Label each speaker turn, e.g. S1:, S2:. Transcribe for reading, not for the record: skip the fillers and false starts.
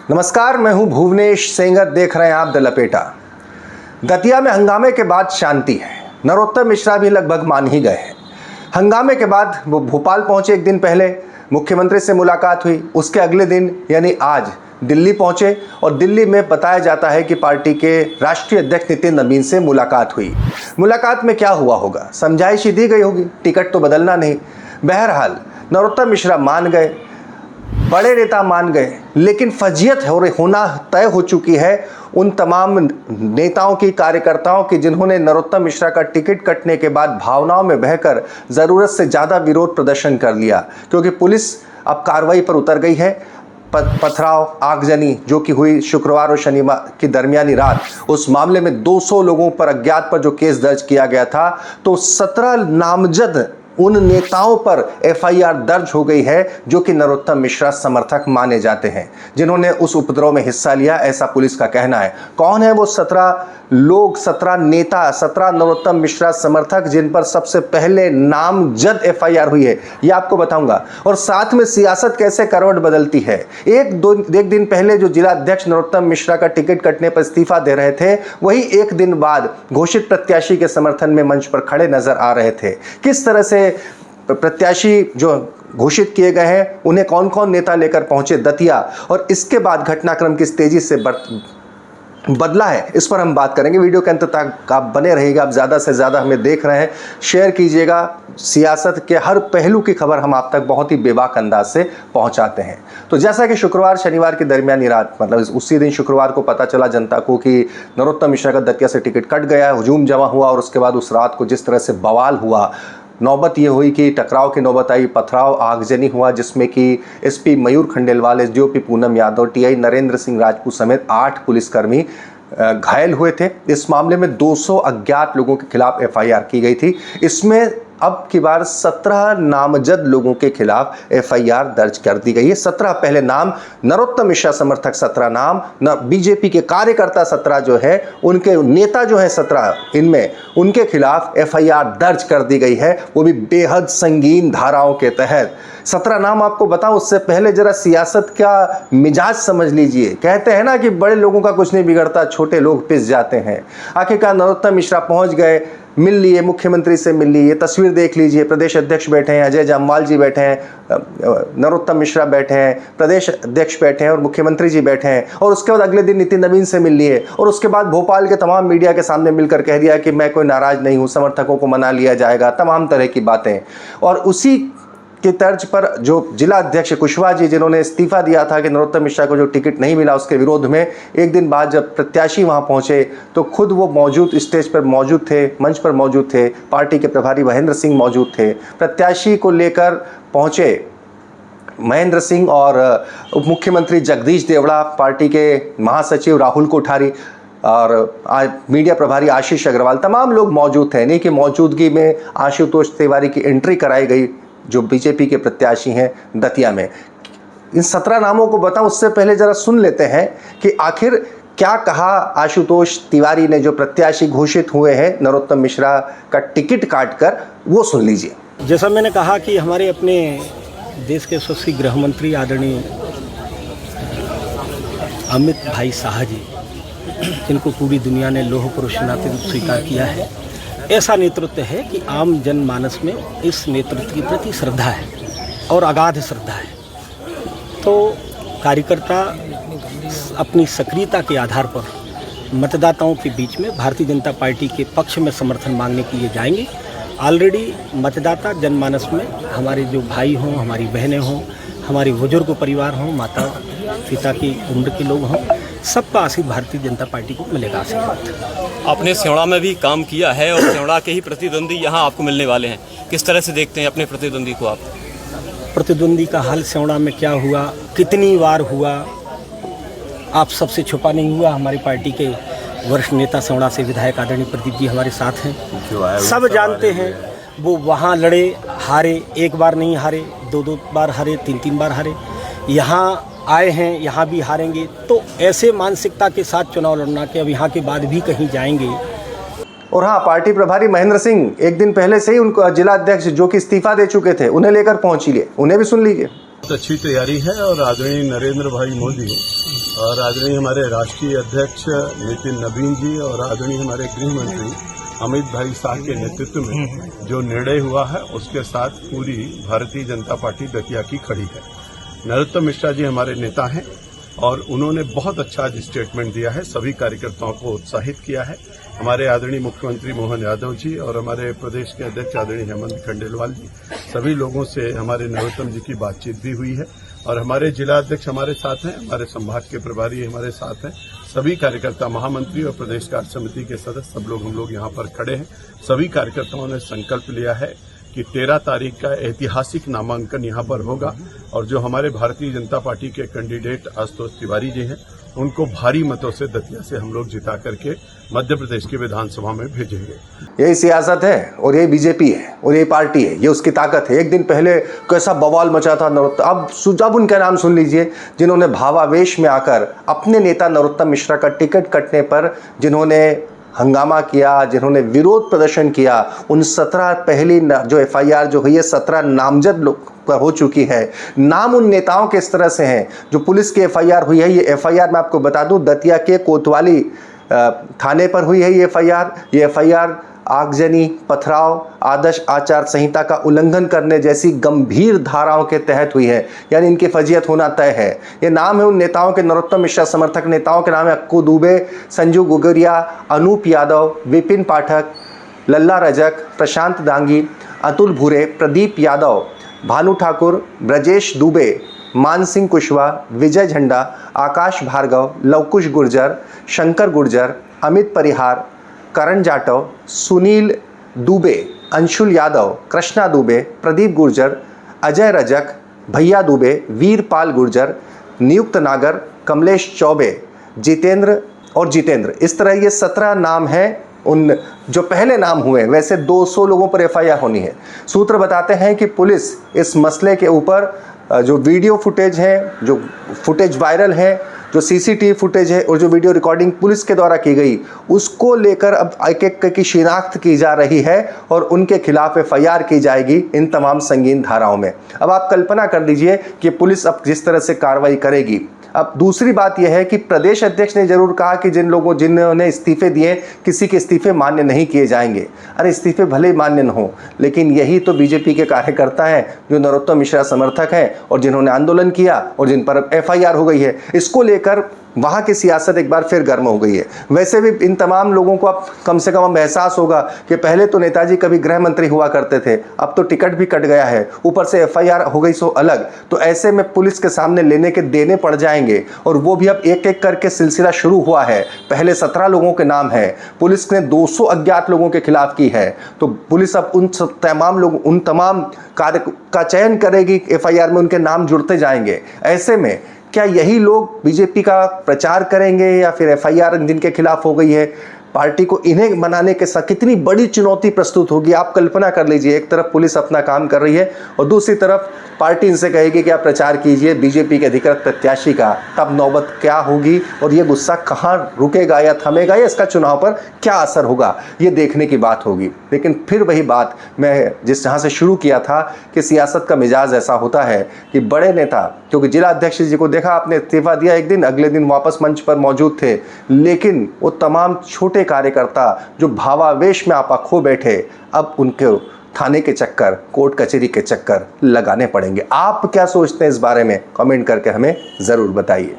S1: नमस्कार, मैं हूं भुवनेश सेंगर। देख रहे हैं आप द लपेटा। दतिया में हंगामे के बाद शांति है। नरोत्तम मिश्रा भी लगभग मान ही गए हैं। हंगामे के बाद वो भोपाल पहुंचे। एक दिन पहले मुख्यमंत्री से मुलाकात हुई। उसके अगले दिन यानी आज दिल्ली पहुंचे और दिल्ली में बताया जाता है कि पार्टी के राष्ट्रीय अध्यक्ष नितिन नवीन से मुलाकात हुई। मुलाकात में क्या हुआ होगा? समझाइश दी गई होगी, टिकट तो बदलना नहीं। बहरहाल नरोत्तम मिश्रा मान गए, बड़े नेता मान गए, लेकिन फजीयत होना तय हो चुकी है उन तमाम नेताओं की, कार्यकर्ताओं की, जिन्होंने नरोत्तम मिश्रा का टिकट कटने के बाद भावनाओं में बहकर ज़रूरत से ज़्यादा विरोध प्रदर्शन कर लिया। क्योंकि पुलिस अब कार्रवाई पर उतर गई है। पथराव, आगजनी जो कि हुई शुक्रवार और शनिवार की दरमियानी रात, उस मामले में 200 लोगों पर, अज्ञात पर जो केस दर्ज किया गया था, तो 17 नामजद उन नेताओं पर एफआईआर दर्ज हो गई है जो कि नरोत्तम मिश्रा समर्थक माने जाते हैं, जिन्होंने उस उपद्रव में हिस्सा लिया, ऐसा पुलिस का कहना है। कौन है वो 17 लोग, 17 नेता, 17 नरोत्तम मिश्रा समर्थक जिन पर सबसे पहले नामजद एफआईआर हुई है, ये आपको बताऊंगा। और साथ में सियासत कैसे करवट बदलती है। एक दिन पहले जो जिला अध्यक्ष नरोत्तम मिश्रा का टिकट कटने पर इस्तीफा दे रहे थे, वही एक दिन बाद घोषित प्रत्याशी के समर्थन में मंच पर खड़े नजर आ रहे थे। किस तरह से प्रत्याशी जो घोषित किए गए हैं, उन्हें कौन कौन नेता लेकर पहुंचे दतिया, और इसके बाद घटनाक्रम किस तेजी से बदला है, इस पर हम बात करेंगे। वीडियो के अंत तक आप बने रहिएगा। आप ज़्यादा से ज़्यादा हमें देख रहे हैं, शेयर कीजिएगा। सियासत के हर पहलू की खबर हम आप तक बहुत ही बेबाक अंदाज से पहुंचाते हैं। तो जैसा कि शुक्रवार शनिवार की दरमियानी रात, मतलब उसी दिन शुक्रवार को पता चला जनता को कि नरोत्तम मिश्रा का दतिया से टिकट कट गया, हुजूम जमा हुआ, और उसके बाद उस रात को जिस तरह से बवाल हुआ, नौबत ये हुई कि टकराव की नौबत आई, पथराव, आगजनी हुआ, जिसमें कि एसपी मयूर खंडेलवाल, एसडीओपी पूनम यादव, टीआई नरेंद्र सिंह राजपूत समेत 8 पुलिसकर्मी घायल हुए थे। इस मामले में 200 अज्ञात लोगों के खिलाफ एफआईआर की गई थी। इसमें अब की बार 17 नामजद लोगों के खिलाफ एफआईआर दर्ज कर दी गई है। 17 पहले नाम, नरोत्तम मिश्रा समर्थक 17 नाम, बीजेपी के कार्यकर्ता 17 जो है, उनके नेता जो है 17, इनमें उनके खिलाफ एफआईआर दर्ज कर दी गई है, वो भी बेहद संगीन धाराओं के तहत। 17 नाम आपको बताऊं, उससे पहले जरा सियासत का मिजाज समझ लीजिए। कहते हैं ना कि बड़े लोगों का कुछ नहीं बिगड़ता, छोटे लोग पिस जाते हैं। आखिरकार नरोत्तम मिश्रा पहुंच गए, मिल लिए, मुख्यमंत्री से मिल लिए। तस्वीर देख लीजिए, प्रदेश अध्यक्ष बैठे हैं, अजय जामवाल जी बैठे हैं, नरोत्तम मिश्रा बैठे हैं, प्रदेश अध्यक्ष बैठे हैं और मुख्यमंत्री जी बैठे हैं। और उसके बाद अगले दिन नितिन नवीन से मिल लिए, और उसके बाद भोपाल के तमाम मीडिया के सामने मिलकर कह दिया कि मैं कोई नाराज नहीं हूं, समर्थकों को मना लिया जाएगा, तमाम तरह की बातें। और उसी की तर्ज पर जो जिला अध्यक्ष कुशवाहा जी, जिन्होंने इस्तीफा दिया था कि नरोत्तम मिश्रा को जो टिकट नहीं मिला, उसके विरोध में एक दिन बाद जब प्रत्याशी वहां पहुंचे, तो खुद वो मौजूद, स्टेज पर मौजूद थे, मंच पर मौजूद थे। पार्टी के प्रभारी महेंद्र सिंह मौजूद थे। प्रत्याशी को लेकर पहुंचे महेंद्र सिंह और उप मुख्यमंत्री जगदीश देवड़ा, पार्टी के महासचिव राहुल कोठारी और मीडिया प्रभारी आशीष अग्रवाल, तमाम लोग मौजूद थे। इन्हीं की मौजूदगी में आशुतोष तिवारी की एंट्री कराई गई, जो बीजेपी के प्रत्याशी हैं दतिया में। इन 17 नामों को बताऊं, उससे पहले जरा सुन लेते हैं कि आखिर क्या कहा आशुतोष तिवारी ने, जो प्रत्याशी घोषित हुए हैं नरोत्तम मिश्रा का टिकट काटकर। वो सुन लीजिए।
S2: जैसा मैंने कहा कि हमारे अपने देश के यशस्वी गृह मंत्री आदरणीय अमित भाई शाह जी, जिनको पूरी दुनिया ने लौह पुरुष नाते रूप स्वीकार किया है, ऐसा नेतृत्व है कि आम जनमानस में इस नेतृत्व के प्रति श्रद्धा है और अगाध श्रद्धा है। तो कार्यकर्ता अपनी सक्रियता के आधार पर मतदाताओं के बीच में भारतीय जनता पार्टी के पक्ष में समर्थन मांगने के लिए जाएंगे। ऑलरेडी मतदाता जनमानस में हमारे जो भाई हों, हमारी बहनें हों, हमारी बुजुर्ग परिवार हों, माता पिता की उम्र के लोग हों, सबका आशीर्वाद भारतीय जनता पार्टी को मिलेगा। आशीर्वाद।
S3: आपने सेवड़ा में भी काम किया है और सेवड़ा के ही प्रतिद्वंदी यहाँ आपको मिलने वाले हैं। किस तरह से देखते हैं अपने प्रतिद्वंदी को आप?
S2: प्रतिद्वंदी का हाल सेवड़ा में क्या हुआ, कितनी बार हुआ, आप सबसे छुपा नहीं हुआ। हमारी पार्टी के वरिष्ठ नेता सेवड़ा से विधायक आदरणीय प्रदीप जी हमारे साथ हैं, सब जानते हैं। वो वहाँ लड़े, हारे, एक बार नहीं हारे, 2 बार हारे, 3 बार हारे। यहाँ आए हैं, यहाँ भी हारेंगे। तो ऐसे मानसिकता के साथ चुनाव लड़ना कि अब यहाँ के बाद भी कहीं जाएंगे।
S1: और हाँ, पार्टी प्रभारी महेंद्र सिंह एक दिन पहले से ही उनको जिला अध्यक्ष जो कि इस्तीफा दे चुके थे, उन्हें लेकर पहुंच लिए। उन्हें भी सुन लीजिए।
S4: बहुत अच्छी तैयारी है और आदरणीय नरेंद्र भाई मोदी और आदरणीय हमारे राष्ट्रीय अध्यक्ष नितिन नवीन जी और आदरणीय हमारे गृह मंत्री अमित भाई शाह के नेतृत्व में जो निर्णय हुआ है उसके साथ पूरी भारतीय जनता पार्टी दतिया की खड़ी है। नरोत्तम मिश्रा जी हमारे नेता हैं और उन्होंने बहुत अच्छा आज स्टेटमेंट दिया है, सभी कार्यकर्ताओं को उत्साहित किया है। हमारे आदरणीय मुख्यमंत्री मोहन यादव जी और हमारे प्रदेश के अध्यक्ष आदरणीय हेमंत खंडेलवाल जी, सभी लोगों से हमारे नरोत्तम जी की बातचीत भी हुई है और हमारे जिला अध्यक्ष हमारे साथ हैं, हमारे संभाग के प्रभारी हमारे साथ हैं, सभी कार्यकर्ता महामंत्री और प्रदेश कार्य समिति के सदस्य सब लोग हम लोग यहाँ पर खड़े हैं। सभी कार्यकर्ताओं ने संकल्प लिया है कि 13 तारीख का ऐतिहासिक नामांकन यहाँ पर होगा और जो हमारे भारतीय जनता पार्टी के कैंडिडेट आशुतोष तिवारी जी हैं उनको भारी मतों से दतिया से हम लोग जिता करके मध्य प्रदेश की विधानसभा में भेजेंगे।
S1: यही सियासत है और यही बीजेपी है और यही पार्टी है, ये उसकी ताकत है। एक दिन पहले कैसा बवाल मचा था नरोत्तम, अब उनका नाम सुन लीजिए जिन्होंने भावावेश में आकर अपने नेता नरोत्तम मिश्रा का टिकट कटने पर जिन्होंने हंगामा किया, जिन्होंने विरोध प्रदर्शन किया, उन 17 पहली जो एफआईआर जो हुई है 17 नामजद लोग पर हो चुकी है। नाम उन नेताओं के इस तरह से हैं जो पुलिस की एफआईआर हुई है। ये एफआईआर मैं आपको बता दूं दतिया के कोतवाली थाने पर हुई है। ये एफआईआर आगजनी, पथराव, आदर्श आचार संहिता का उल्लंघन करने जैसी गंभीर धाराओं के तहत हुई है, यानी इनकी फजीयत होना तय है। ये नाम है उन नेताओं के, नरोत्तम मिश्रा समर्थक नेताओं के नाम है अक्कू दुबे, संजू गुगरिया, अनूप यादव, विपिन पाठक, लल्ला रजक, प्रशांत दांगी, अतुल भूरे, प्रदीप यादव, भानु ठाकुर, ब्रजेश दुबे, मान सिंह कुशवाहा, विजय झंडा, आकाश भार्गव, लवकुश गुर्जर, शंकर गुर्जर, अमित परिहार, करण जाटव, सुनील दुबे, अंशुल यादव, कृष्णा दुबे, प्रदीप गुर्जर, अजय रजक, भैया दुबे, वीरपाल गुर्जर, नियुक्त नागर, कमलेश चौबे, जितेंद्र, इस तरह ये 17 नाम हैं उन जो पहले नाम हुए। वैसे 200 लोगों पर एफआईआर होनी है। सूत्र बताते हैं कि पुलिस इस मसले के ऊपर जो वीडियो फुटेज है, जो फुटेज वायरल है, जो सीसीटीवी फुटेज है और जो वीडियो रिकॉर्डिंग पुलिस के द्वारा की गई, उसको लेकर अब एक की शिनाख्त की जा रही है और उनके खिलाफ एफआईआर की जाएगी इन तमाम संगीन धाराओं में। अब आप कल्पना कर लीजिए कि पुलिस अब जिस तरह से कार्रवाई करेगी। अब दूसरी बात यह है कि प्रदेश अध्यक्ष ने जरूर कहा कि जिन्होंने इस्तीफे दिए, किसी के इस्तीफे मान्य नहीं किए जाएंगे। अरे इस्तीफे भले ही मान्य न हो, लेकिन यही तो बीजेपी के कार्यकर्ता हैं जो नरोत्तम मिश्रा समर्थक हैं और जिन्होंने आंदोलन किया और जिन पर अब एफआईआर हो गई है। इसको लेकर वहाँ की सियासत एक बार फिर गर्म हो गई है। वैसे भी इन तमाम लोगों को अब कम से कम एहसास होगा कि पहले तो नेताजी कभी गृह मंत्री हुआ करते थे, अब तो टिकट भी कट गया है, ऊपर से एफआईआर हो गई सो अलग। तो ऐसे में पुलिस के सामने लेने के देने पड़ जाएंगे और वो भी अब एक एक करके सिलसिला शुरू हुआ है। पहले 17 लोगों के नाम है, पुलिस ने 200 अज्ञात लोगों के खिलाफ की है, तो पुलिस अब उन तमाम कार्य का चयन करेगी, एफआईआर में उनके नाम जुड़ते जाएंगे। ऐसे में क्या यही लोग बीजेपी का प्रचार करेंगे या फिर एफआईआर जिनके खिलाफ हो गई है, पार्टी को इन्हें बनाने के साथ कितनी बड़ी चुनौती प्रस्तुत होगी आप कल्पना कर लीजिए। एक तरफ पुलिस अपना काम कर रही है और दूसरी तरफ पार्टी इनसे कहेगी कि आप प्रचार कीजिए बीजेपी के अधिकृत प्रत्याशी का, तब नौबत क्या होगी और ये गुस्सा कहाँ रुकेगा या थमेगा या इसका चुनाव पर क्या असर होगा, ये देखने की बात होगी। लेकिन फिर वही बात मैं जहाँ से शुरू किया था कि सियासत का मिजाज ऐसा होता है कि बड़े नेता, क्योंकि जिला अध्यक्ष जी को देखा आपने, इस्तीफा दिया एक दिन, अगले दिन वापस मंच पर मौजूद थे, लेकिन वो तमाम छोटे कार्यकर्ता जो भावावेश में आपा खो बैठे, अब उनके थाने के चक्कर, कोर्ट कचहरी के चक्कर लगाने पड़ेंगे। आप क्या सोचते हैं इस बारे में? कमेंट करके हमें ज़रूर बताइए।